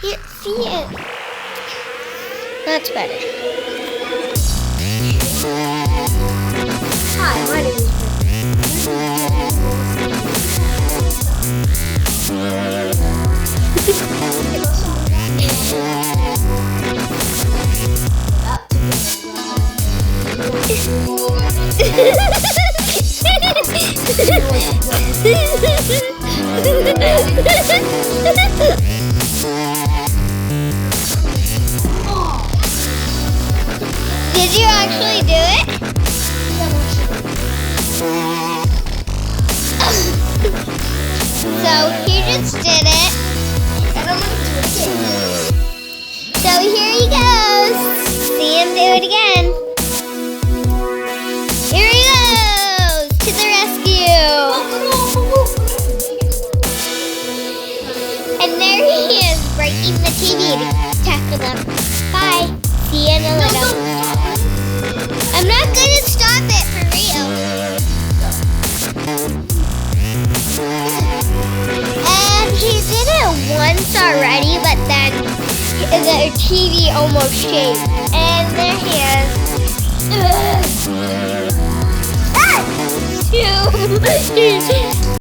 Can't see it. That's better. Hi, my name is Did you actually do it? So he just did it. And I'm gonna do it again. So here he goes. See him do it again. Here he goes to the rescue. And there he is, breaking the TV to tackle them. Bye. See you in a little. I'm not gonna stop it for real. And he did it once already, but then the TV almost shaved. And there he is. Ah!